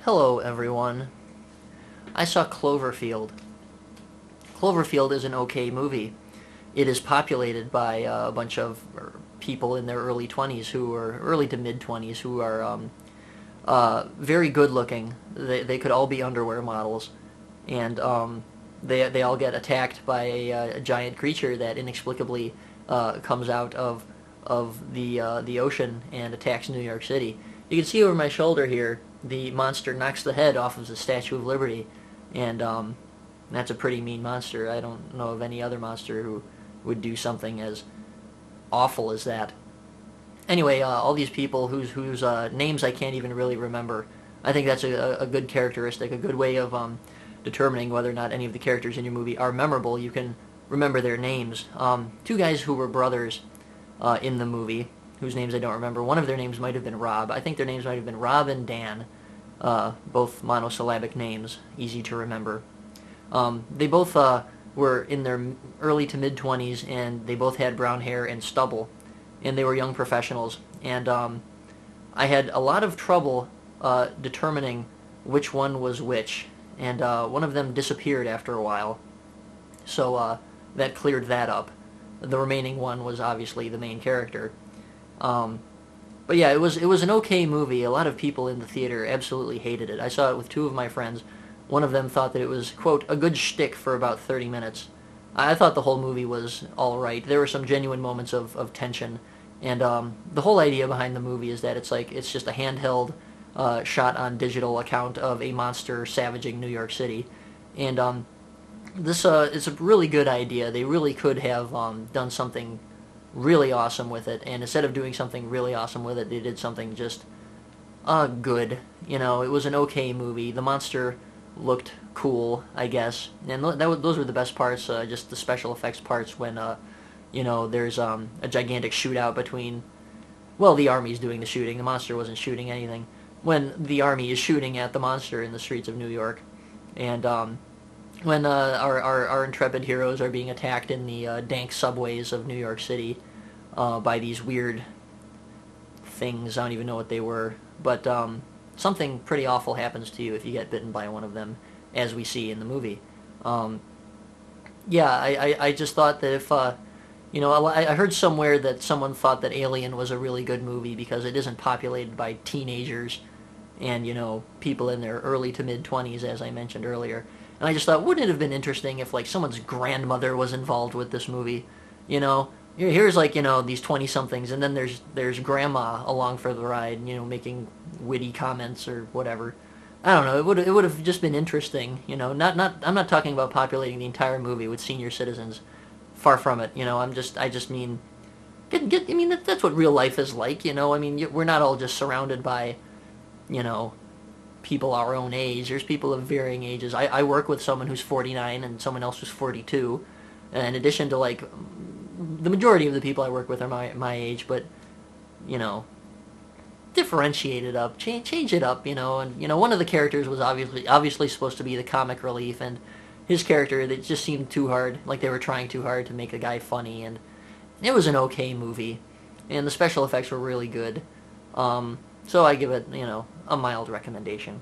Hello, everyone. I saw Cloverfield. Cloverfield is an okay movie. It is populated by a bunch of people in their early 20s who are early to mid 20s who are very good looking. They could all be underwear models, and they all get attacked by a giant creature that inexplicably comes out of the ocean and attacks New York City. You can see over my shoulder here, the monster knocks the head off of the Statue of Liberty, and that's a pretty mean monster. I don't know of any other monster who would do something as awful as that. Anyway, all these people whose names I can't even really remember. I think that's a good characteristic, a good way of determining whether or not any of the characters in your movie are memorable. You can remember their names. Two guys who were brothers in the movie, whose names I don't remember. One of their names might have been Rob. I think their names might have been Rob and Dan. Both monosyllabic names, easy to remember. They both were in their early to mid-20s, and they both had brown hair and stubble, and they were young professionals. And I had a lot of trouble determining which one was which, and one of them disappeared after a while, so that cleared that up. The remaining one was obviously the main character. But yeah, it was an okay movie. A lot of people in the theater absolutely hated it. I saw it with two of my friends. One of them thought that it was, quote, a good shtick for about 30 minutes. I thought the whole movie was all right. There were some genuine moments of tension. And the whole idea behind the movie is that it's just a handheld, shot on digital account of a monster savaging New York City. And this is a really good idea. They really could have done something really awesome with it, and instead of doing something really awesome with it, they did something just good. You know, it was an okay movie. The monster looked cool, I guess, and those were the best parts, just the special effects parts when there's a gigantic shootout between, well, the army's doing the shooting. The monster wasn't shooting anything. When the army is shooting at the monster in the streets of New York, and when our intrepid heroes are being attacked in the dank subways of New York City by these weird things. I don't even know what they were, but something pretty awful happens to you if you get bitten by one of them, as we see in the movie. Yeah, I just thought that if, I heard somewhere that someone thought that Alien was a really good movie because it isn't populated by teenagers and, people in their early to mid-20s, as I mentioned earlier. And I just thought, wouldn't it have been interesting if, someone's grandmother was involved with this movie? Here's, these 20-somethings, and then there's grandma along for the ride, making witty comments or whatever. I don't know, it would have just been interesting, I'm not talking about populating the entire movie with senior citizens. Far from it, I just mean, that's what real life is like, we're not all just surrounded by, people our own age. There's people of varying ages. I work with someone who's 49 and someone else who's 42. In addition to, the majority of the people I work with are my age, but, differentiate it up, change it up, and, one of the characters was obviously supposed to be the comic relief, and his character, it just seemed too hard, like they were trying too hard to make the guy funny, and it was an okay movie, and the special effects were really good. So I give it, a mild recommendation.